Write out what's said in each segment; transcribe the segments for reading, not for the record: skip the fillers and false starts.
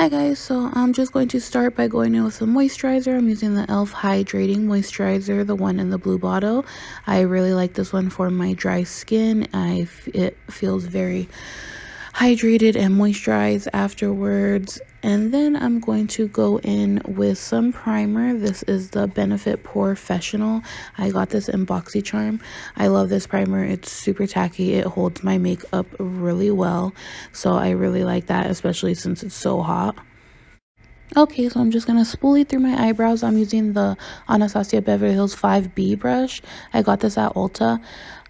Hi guys, so I'm just going to start by going in with some moisturizer. I'm using the E.L.F. Hydrating Moisturizer, the one in the blue bottle. I really like this one for my dry skin. It feels very hydrated and moisturized afterwards. And then I'm going to go in with some primer. This is the Benefit Porefessional. I got this in BoxyCharm. I love this primer. It's super tacky. It holds my makeup really well. So I really like that, especially since it's so hot. Okay, so I'm just going to spoolie through my eyebrows. I'm using the Anastasia Beverly Hills 5B brush. I got this at Ulta.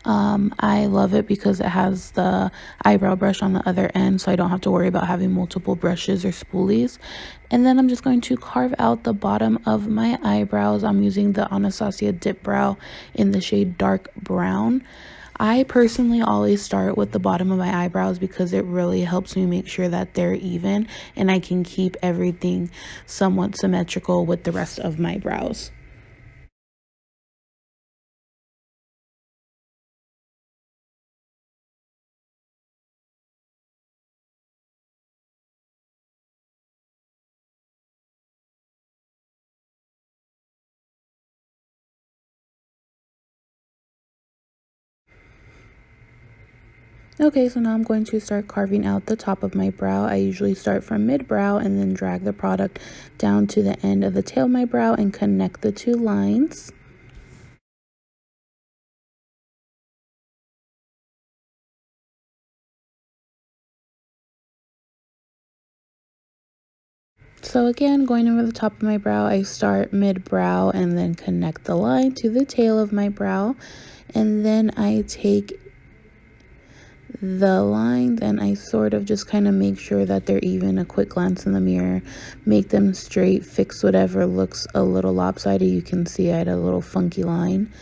I love it because it has the eyebrow brush on the other end, so I don't have to worry about having multiple brushes or spoolies. And then I'm just going to carve out the bottom of my eyebrows. I'm using the Anastasia Dip Brow in the shade Dark Brown. I personally always start with the bottom of my eyebrows because it really helps me make sure that they're even and I can keep everything somewhat symmetrical with the rest of my brows. Okay, so now I'm going to start carving out the top of my brow. I usually start from mid-brow and then drag the product down to the end of the tail of my brow and connect the two lines. So again, going over the top of my brow, I start mid-brow and then connect the line to the tail of my brow. And then I take the lines and I sort of just kind of make sure that they're even. A quick glance in the mirror, make them straight, fix whatever looks a little lopsided. You can see I had a little funky line.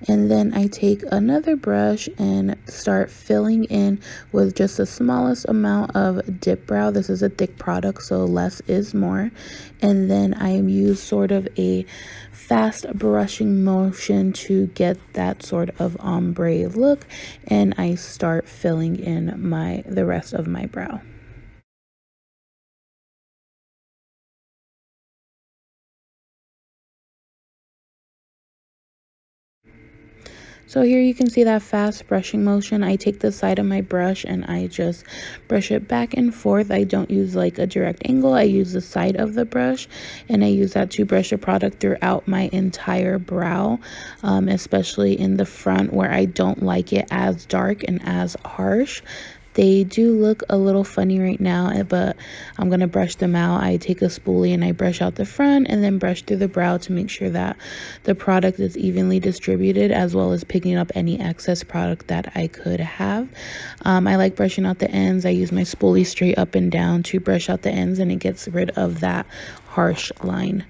And then I take another brush and start filling in with just the smallest amount of dip brow. This is a thick product, so less is more. And then I use sort of a fast brushing motion to get that sort of ombre look. And I start filling in the rest of my brow. So here you can see that fast brushing motion. I take the side of my brush and I just brush it back and forth. I don't use like a direct angle. I use the side of the brush and I use that to brush the product throughout my entire brow, especially in the front where I don't like it as dark and as harsh. They do look a little funny right now, but I'm going to brush them out. I take a spoolie and I brush out the front and then brush through the brow to make sure that the product is evenly distributed, as well as picking up any excess product that I could have. I like brushing out the ends. I use my spoolie straight up and down to brush out the ends, and it gets rid of that harsh line.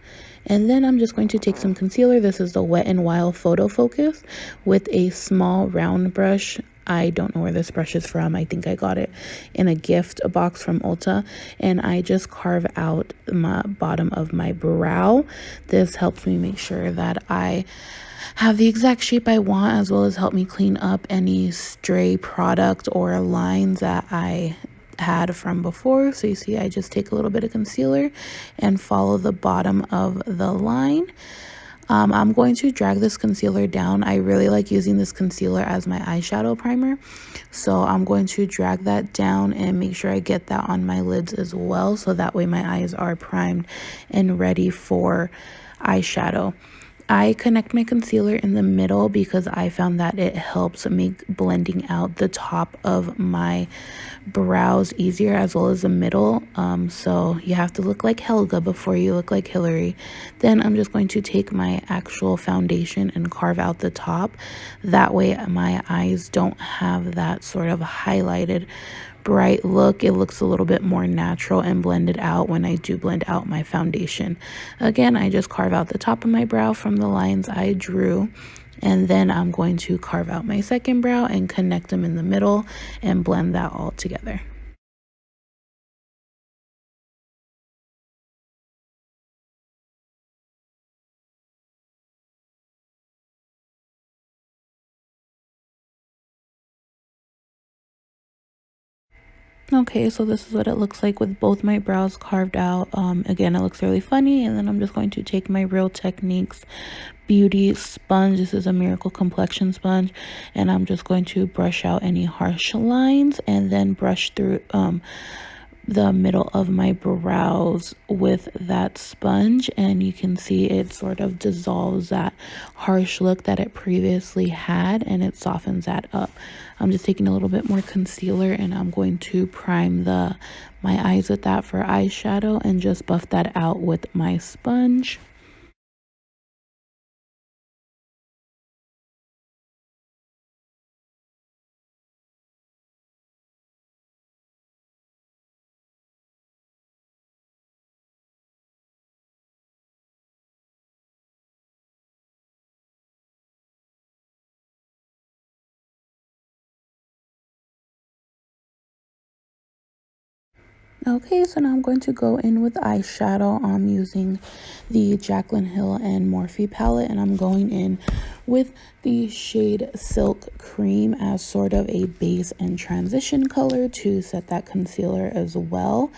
And then I'm just going to take some concealer. This is the Wet n Wild Photofocus with a small round brush. I don't know where this brush is from. I think I got it in a gift box from Ulta. And I just carve out my bottom of my brow. This helps me make sure that I have the exact shape I want, as well as help me clean up any stray product or lines that I had from before. So you see, I just take a little bit of concealer and follow the bottom of the line. I'm going to drag this concealer down. I really like using this concealer as my eyeshadow primer. So I'm going to drag that down and make sure I get that on my lids as well. So that way my eyes are primed and ready for eyeshadow. I connect my concealer in the middle because I found that it helps make blending out the top of my brows easier, as well as the middle. So you have to look like Helga before you look like Hillary. Then I'm just going to take my actual foundation and carve out the top. That way my eyes don't have that sort of highlighted bright look. It looks a little bit more natural and blended out when I do blend out my foundation. Again, I just carve out the top of my brow from the lines I drew, and then I'm going to carve out my second brow and connect them in the middle and blend that all together. Okay, so this is what it looks like with both my brows carved out. Again, it looks really funny. And then I'm just going to take my Real Techniques beauty sponge. This is a Miracle Complexion sponge. And I'm just going to brush out any harsh lines and then brush through the middle of my brows with that sponge, and you can see it sort of dissolves that harsh look that it previously had, and it softens that up. I'm just taking a little bit more concealer and I'm going to prime my eyes with that for eyeshadow and just buff that out with my sponge. Okay, so now I'm going to go in with eyeshadow. I'm using the Jaclyn Hill and Morphe palette, and I'm going in with the shade Silk Cream as sort of a base and transition color to set that concealer as well.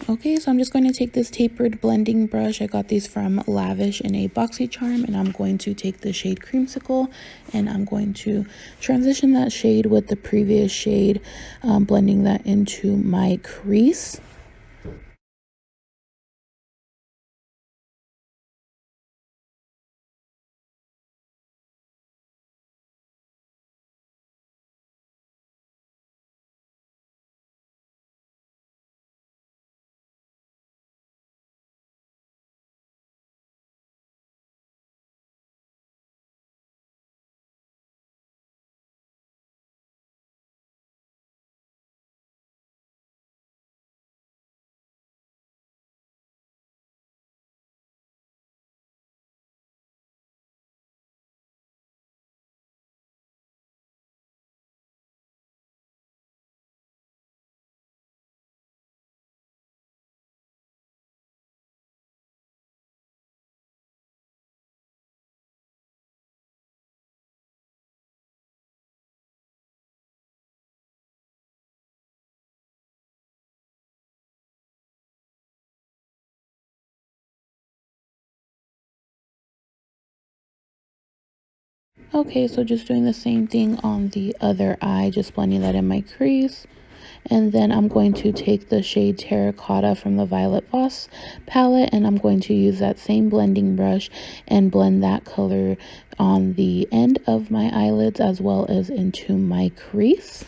Okay, so I'm just going to take this tapered blending brush. I got these from Lavish in a BoxyCharm, and I'm going to take the shade Creamsicle, and I'm going to transition that shade with the previous shade, blending that into my crease. Okay, so just doing the same thing on the other eye, just blending that in my crease. And then I'm going to take the shade Terracotta from the Violet Voss palette, and I'm going to use that same blending brush and blend that color on the end of my eyelids as well as into my crease.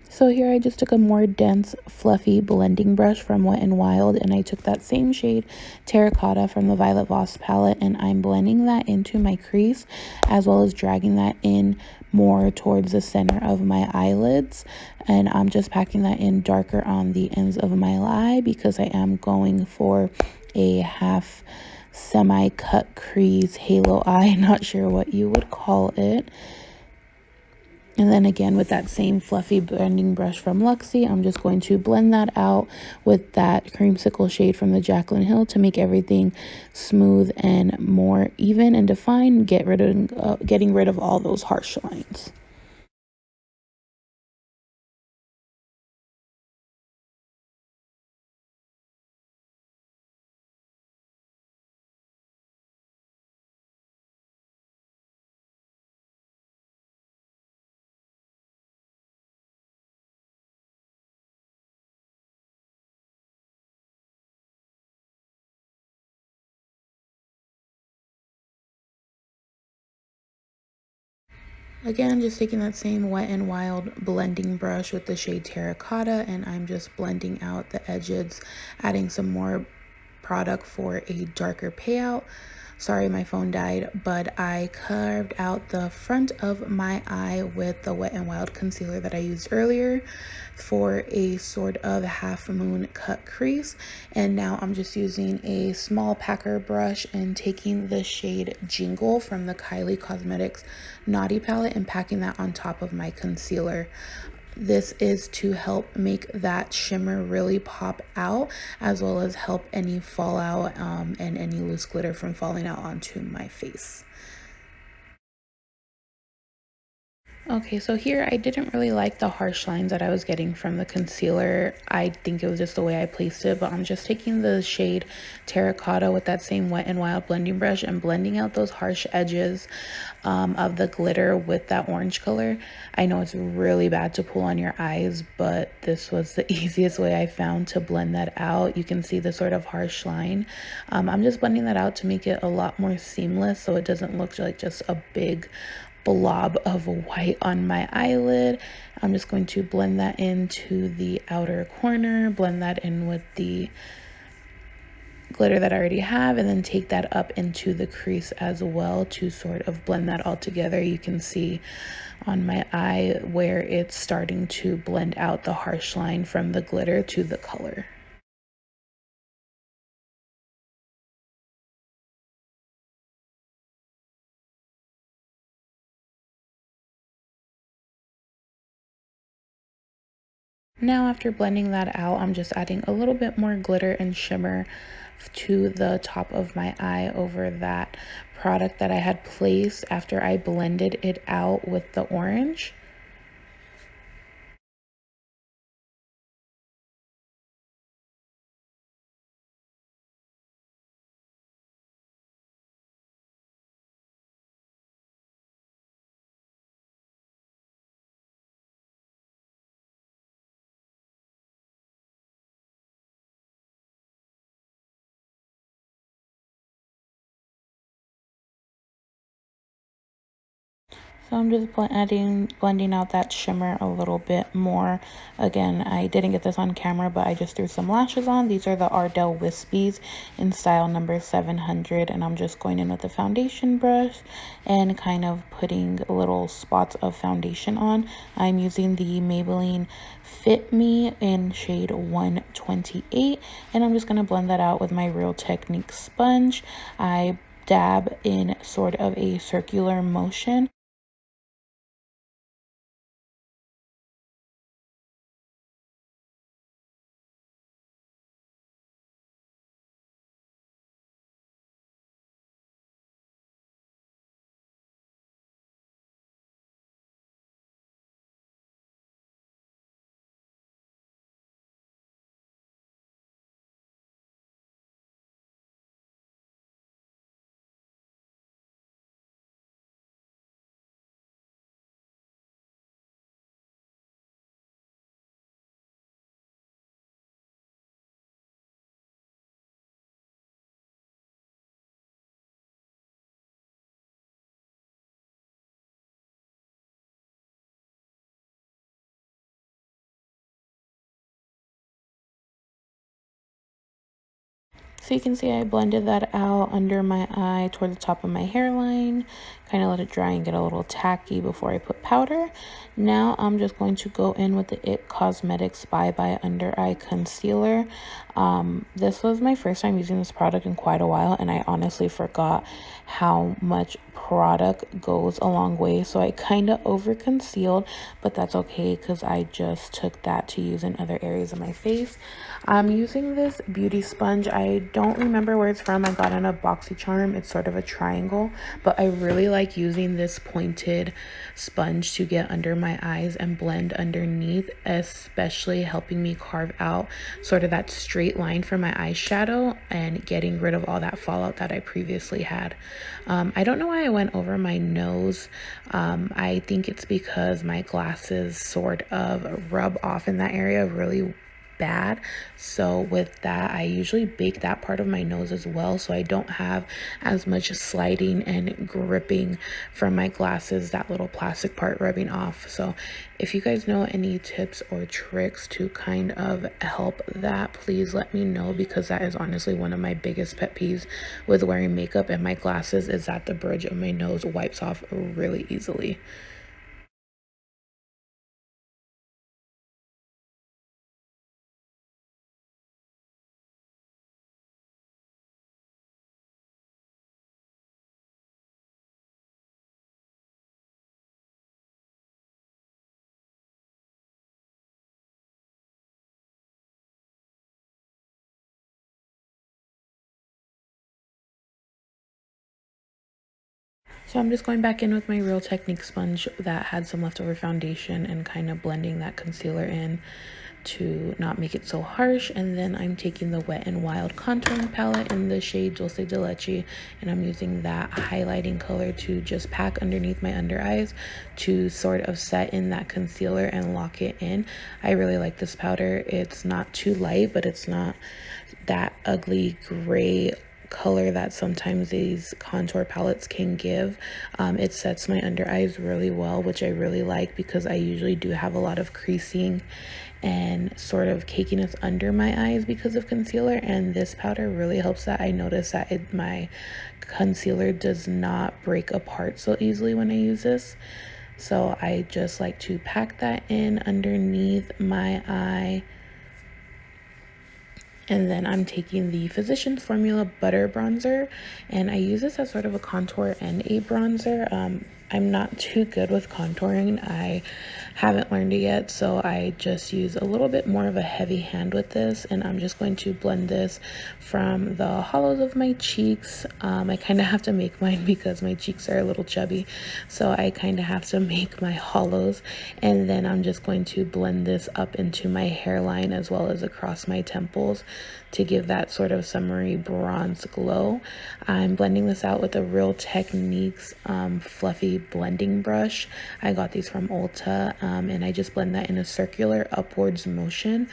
So here I just took a more dense, fluffy blending brush from Wet n Wild, and I took that same shade, Terracotta, from the Violet Voss palette, and I'm blending that into my crease, as well as dragging that in more towards the center of my eyelids. And I'm just packing that in darker on the ends of my eye because I am going for a half semi-cut crease halo eye, not sure what you would call it. And then again, with that same fluffy blending brush from Luxie, I'm just going to blend that out with that creamsicle shade from the Jaclyn Hill to make everything smooth and more even and defined, getting rid of all those harsh lines. Again, just taking that same Wet n Wild blending brush with the shade Terracotta, and I'm just blending out the edges, adding some more product for a darker payout. Sorry, my phone died, but I carved out the front of my eye with the Wet n Wild concealer that I used earlier for a sort of half moon cut crease. And now I'm just using a small packer brush and taking the shade Jingle from the Kylie Cosmetics Naughty palette and packing that on top of my concealer. This is to help make that shimmer really pop out, as well as help any fallout and any loose glitter from falling out onto my face. Okay, so here I didn't really like the harsh lines that I was getting from the concealer. I think it was just the way I placed it, but I'm just taking the shade Terracotta with that same Wet n Wild blending brush and blending out those harsh edges of the glitter with that orange color. I know it's really bad to pull on your eyes, but this was the easiest way I found to blend that out. You can see the sort of harsh line. I'm just blending that out to make it a lot more seamless so it doesn't look like just a big blob of white on my eyelid. I'm just going to blend that into the outer corner, blend that in with the glitter that I already have, and then take that up into the crease as well to sort of blend that all together. You can see on my eye where it's starting to blend out the harsh line from the glitter to the color. Now after blending that out, I'm just adding a little bit more glitter and shimmer to the top of my eye over that product that I had placed after I blended it out with the orange. So I'm just blending out that shimmer a little bit more. Again, I didn't get this on camera, but I just threw some lashes on. These are the Ardell Wispies in style number 700. And I'm just going in with the foundation brush and kind of putting little spots of foundation on. I'm using the Maybelline FitMe in shade 128. And I'm just going to blend that out with my Real Technique sponge. I dab in sort of a circular motion. So you can see I blended that out under my eye toward the top of my hairline. Kind of let it dry and get a little tacky before I put powder. Now I'm just going to go in with the IT Cosmetics ByeBye Under Eye Concealer. This was my first time using this product in quite a while, and I honestly forgot how much product goes a long way. So I kind of over concealed, but that's okay because I just took that to use in other areas of my face. I'm using this beauty sponge. I don't remember where it's from. I got it in a BoxyCharm. It's sort of a triangle, but I really like using this pointed sponge to get under my eyes and blend underneath, especially helping me carve out sort of that straight line for my eyeshadow and getting rid of all that fallout that I previously had. I don't know why I went over my nose. I think it's because my glasses sort of rub off in that area really bad. So with that, I usually bake that part of my nose as well, so I don't have as much sliding and gripping from my glasses, that little plastic part rubbing off. So if you guys know any tips or tricks to kind of help that, please let me know, because that is honestly one of my biggest pet peeves with wearing makeup and my glasses, is that the bridge of my nose wipes off really easily. So I'm just going back in with my Real Technique sponge that had some leftover foundation and kind of blending that concealer in to not make it so harsh. And then I'm taking the Wet n Wild contouring palette in the shade Dulce de Leche, and I'm using that highlighting color to just pack underneath my under eyes to sort of set in that concealer and lock it in. I really like this powder. It's not too light, but it's not that ugly gray color that sometimes these contour palettes can give. It sets my under eyes really well, which I really like because I usually do have a lot of creasing and sort of cakiness under my eyes because of concealer, and this powder really helps that. I notice that my concealer does not break apart so easily when I use this. So I just like to pack that in underneath my eye. And then I'm taking the Physicians Formula Butter Bronzer, and I use this as sort of a contour and a bronzer. I'm not too good with contouring. I haven't learned it yet, so I just use a little bit more of a heavy hand with this, and I'm just going to blend this from the hollows of my cheeks. I kind of have to make mine because my cheeks are a little chubby, so I kind of have to make my hollows, and then I'm just going to blend this up into my hairline as well as across my temples to give that sort of summery bronze glow. I'm blending this out with a Real Techniques fluffy blending brush. I got these from Ulta, and I just blend that in a circular upwards motion.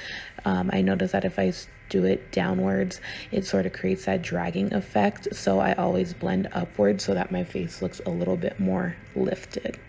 I notice that if I do it downwards, it sort of creates that dragging effect, so I always blend upwards so that my face looks a little bit more lifted.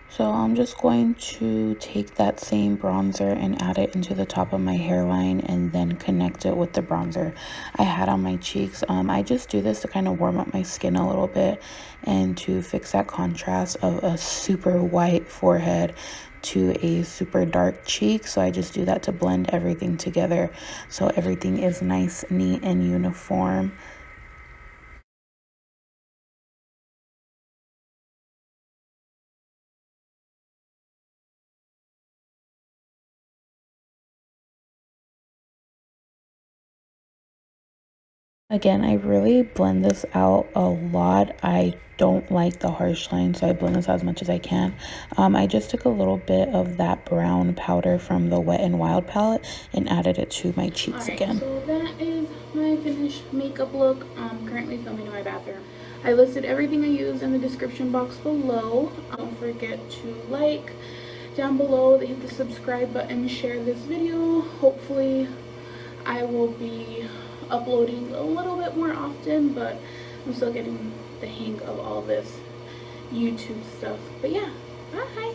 So I'm just going to take that same bronzer and add it into the top of my hairline and then connect it with the bronzer I had on my cheeks. I just do this to kind of warm up my skin a little bit and to fix that contrast of a super white forehead to a super dark cheek. So I just do that to blend everything together so everything is nice, neat, and uniform. Again, I really blend this out a lot. I don't like the harsh line, so I blend this out as much as I can. I just took a little bit of that brown powder from the Wet n Wild palette and added it to my cheeks again. So that is my finished makeup look. I'm currently filming in my bathroom. I listed everything I used in the description box below. Don't forget to like down below, hit the subscribe button, share this video. Hopefully I will be uploading a little bit more often, but I'm still getting the hang of all this YouTube stuff. But yeah, bye.